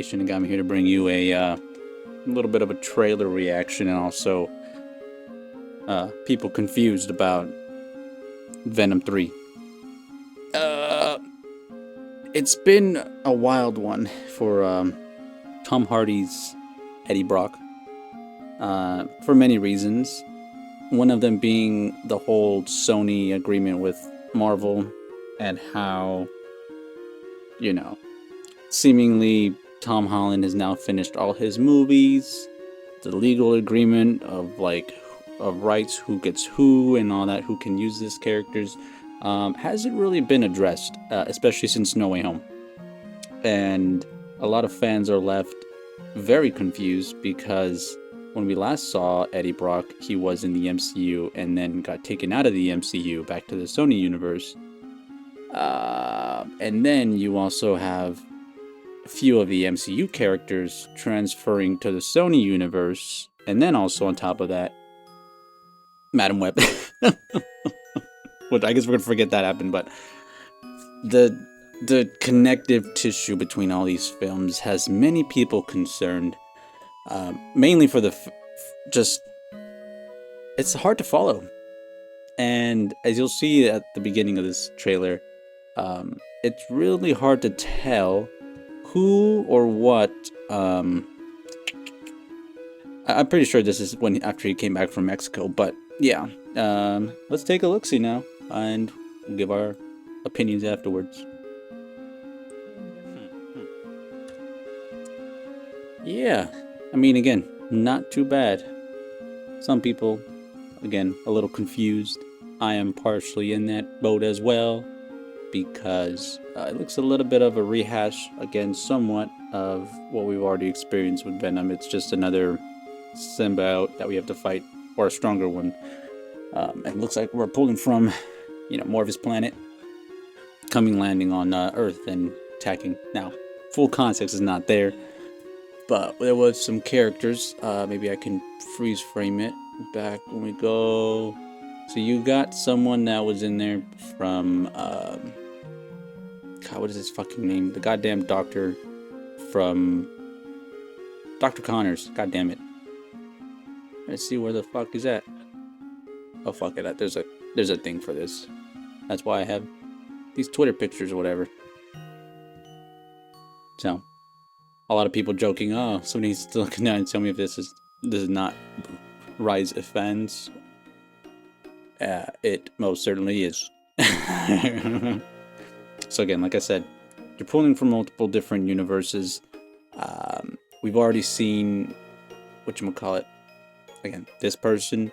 conversation and got me here to bring you a little bit of a trailer reaction and also people confused about Venom 3. Uh, it's been a wild one for Tom Hardy's Eddie Brock for many reasons. One of them being the whole Sony agreement with Marvel and how, you know, seemingly Tom Holland has now finished all his movies. The legal agreement of rights, who gets who and all that, who can use these characters, hasn't really been addressed, especially since No Way Home. And a lot of fans are left very confused because when we last saw Eddie Brock, he was in the MCU and then got taken out of the MCU back to the Sony universe. And then you also have a few of the MCU characters transferring to the Sony universe, and then also on top of that, Madam Web. Which I guess we're gonna forget that happened, but the connective tissue between all these films has many people concerned, mainly for just it's hard to follow, and as you'll see at the beginning of this trailer, it's really hard to tell who or what. I'm pretty sure this is after he came back from Mexico, but yeah. Let's take a look-see now, and we'll give our opinions afterwards. Yeah, I mean, again, not too bad. Some people, again, a little confused. I am partially in that boat as well, because it looks a little bit of a rehash, again, somewhat of what we've already experienced with Venom. It's just another symbiote that we have to fight, or a stronger one. And it looks like we're pulling from, more of his planet, landing on Earth and attacking. Now, full context is not there, but there was some characters. Maybe I can freeze frame it back when we go. So you got someone that was in there from, God, what is his fucking name? The goddamn doctor from Dr. Connors. God damn it. Let's see where the fuck is that. Oh, fuck it. There's a thing for this. That's why I have these Twitter pictures or whatever. So, a lot of people joking, oh, somebody's still looking down and tell me if this is not Rise offense. It most certainly is. So again, like I said, you're pulling from multiple different universes. We've already seen, whatchamacallit, again, this person,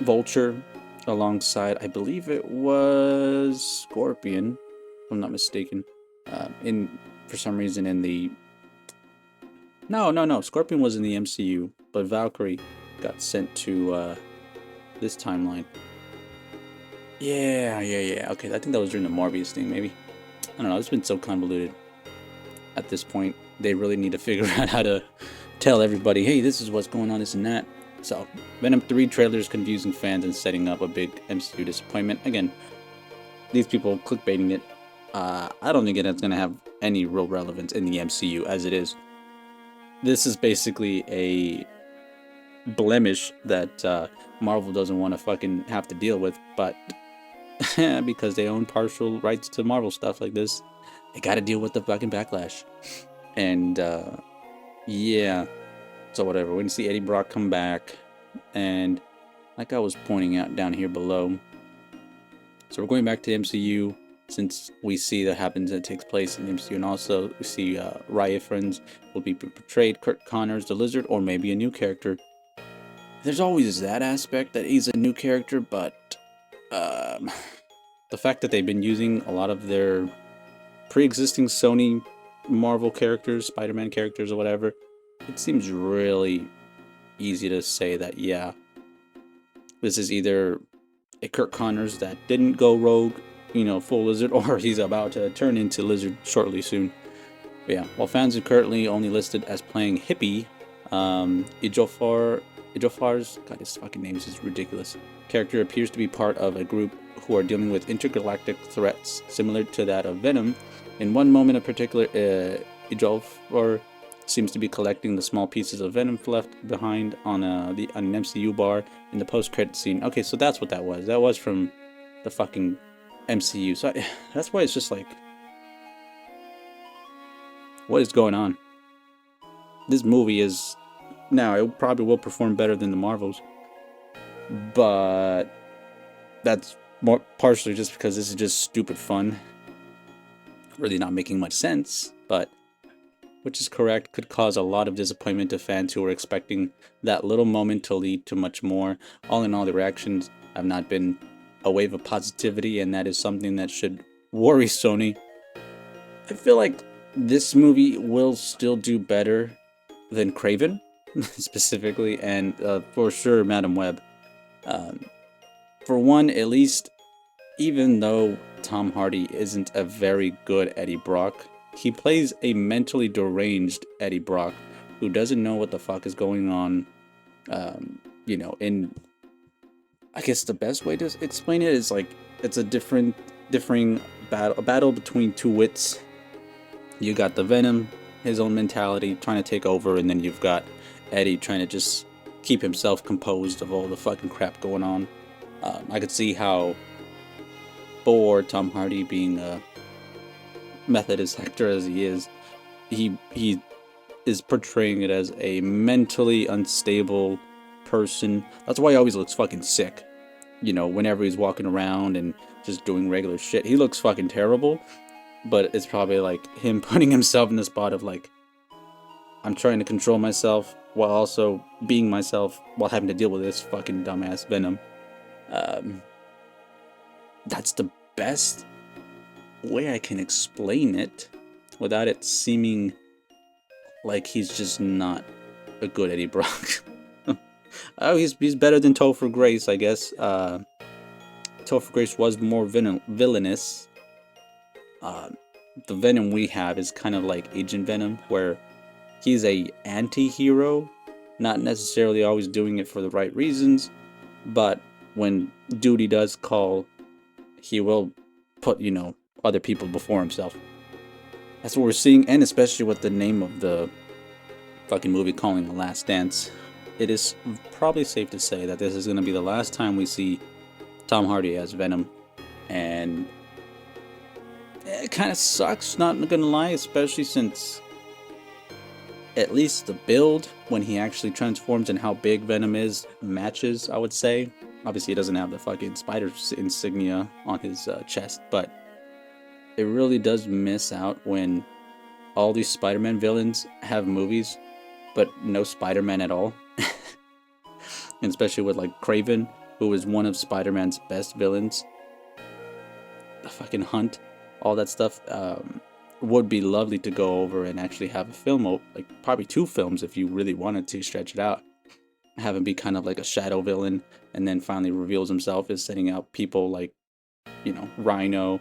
Vulture, alongside, I believe it was Scorpion, if I'm not mistaken. For some reason in the... No, Scorpion was in the MCU, but Valkyrie got sent to this timeline. Yeah. Okay, I think that was during the Morbius thing, maybe. I don't know, it's been so convoluted at this point. They really need to figure out how to tell everybody, hey, this is what's going on, this and that. So, Venom 3 trailers confusing fans and setting up a big MCU disappointment. Again, these people clickbaiting it. I don't think it's going to have any real relevance in the MCU as it is. This is basically a blemish that Marvel doesn't want to fucking have to deal with, but because they own partial rights to Marvel stuff like this, they got to deal with the fucking backlash. And yeah, so whatever. We're gonna see Eddie Brock come back, and like I was pointing out down here below, so we're going back to MCU, since we see that takes place in the MCU, and also we see Riot Friends will be portrayed, Kurt Connors, the Lizard, or maybe a new character. There's always that aspect that he's a new character, but the fact that they've been using a lot of their pre-existing Sony Marvel characters, Spider-Man characters or whatever, it seems really easy to say that, yeah, this is either a Kurt Connors that didn't go rogue, full Lizard, or he's about to turn into Lizard shortly soon. But yeah, while fans are currently only listed as playing Hippie, Ijofar's, God, his fucking name is ridiculous, character appears to be part of a group who are dealing with intergalactic threats similar to that of Venom, In one moment in particular, Ejolfor seems to be collecting the small pieces of Venom left behind on an MCU bar in the post-credit scene. Okay, so that's what that was. That was from the fucking MCU. So that's why it's just like, what is going on? This movie is, now it probably will perform better than the Marvels, but that's more partially just because this is just stupid fun. Really not making much sense, but which is correct, could cause a lot of disappointment to fans who were expecting that little moment to lead to much more. All in all, the reactions have not been a wave of positivity, and that is something that should worry Sony. I feel like this movie will still do better than Craven, specifically, and for sure Madam Web. For one, at least, even though Tom Hardy isn't a very good Eddie Brock, he plays a mentally deranged Eddie Brock who doesn't know what the fuck is going on. In, I guess the best way to explain it is like it's a differing battle, a battle between two wits. You got the Venom, his own mentality, trying to take over, and then you've got Eddie trying to just keep himself composed of all the fucking crap going on. I could see how, for Tom Hardy being a Methodist actor as he is, he is portraying it as a mentally unstable person. That's why he always looks fucking sick. You know, whenever he's walking around and just doing regular shit, he looks fucking terrible. But it's probably like him putting himself in the spot of like, I'm trying to control myself while also being myself while having to deal with this fucking dumbass Venom. That's the best way I can explain it without it seeming like he's just not a good Eddie Brock. Oh, he's better than Topher Grace, I guess. Topher Grace was more villainous. The Venom we have is kind of like Agent Venom, where he's a anti-hero, not necessarily always doing it for the right reasons, but when duty does call, he will put, other people before himself. That's what we're seeing, and especially with the name of the fucking movie calling The Last Dance, it is probably safe to say that this is going to be the last time we see Tom Hardy as Venom, and it kind of sucks, not gonna lie, especially since at least the build, when he actually transforms and how big Venom is, matches, I would say. Obviously, he doesn't have the fucking spider insignia on his chest, but it really does miss out when all these Spider-Man villains have movies, but no Spider-Man at all. And especially with like Craven, who is one of Spider-Man's best villains. The fucking Hunt, all that stuff. Would be lovely to go over and actually have a film, like probably 2 films if you really wanted to stretch it out. Have him be kind of like a shadow villain, and then finally reveals himself as setting out people like, Rhino,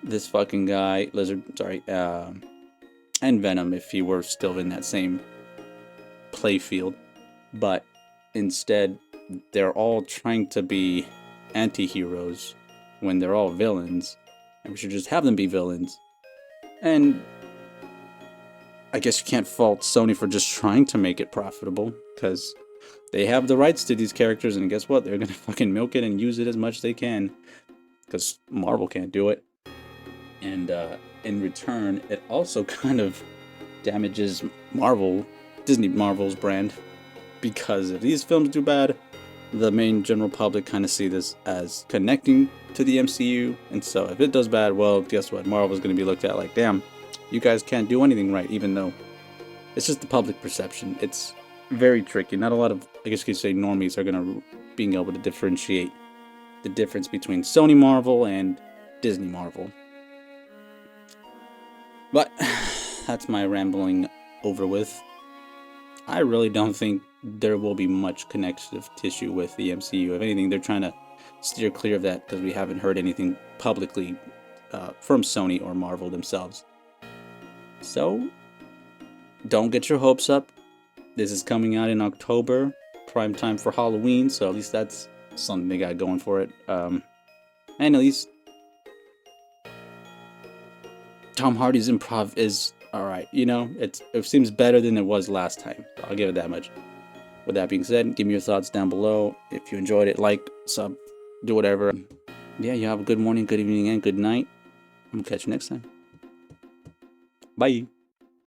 this fucking guy, and Venom if he were still in that same playfield. But instead, they're all trying to be anti-heroes when they're all villains, and we should just have them be villains. And I guess you can't fault Sony for just trying to make it profitable, because they have the rights to these characters, and guess what? They're gonna fucking milk it and use it as much as they can, because Marvel can't do it. And in return, it also kind of damages Disney Marvel's brand, because if these films do bad, the main general public kind of see this as connecting to the MCU, and so if it does bad, well, guess what? Marvel's going to be looked at like, damn, you guys can't do anything right, even though it's just the public perception. It's very tricky. Not a lot of, I guess you could say, normies are going to being able to differentiate the difference between Sony Marvel and Disney Marvel. But that's my rambling over with. I really don't think there will be much connective tissue with the MCU. If anything, they're trying to steer clear of that because we haven't heard anything publicly from Sony or Marvel themselves. So, don't get your hopes up. This is coming out in October, prime time for Halloween, so at least that's something they got going for it. And at least Tom Hardy's improv is alright. You know, it seems better than it was last time. So I'll give it that much. With that being said, give me your thoughts down below. If you enjoyed it, like, sub, do whatever. Yeah, you have a good morning, good evening, and good night. I'm gonna catch you next time. Bye.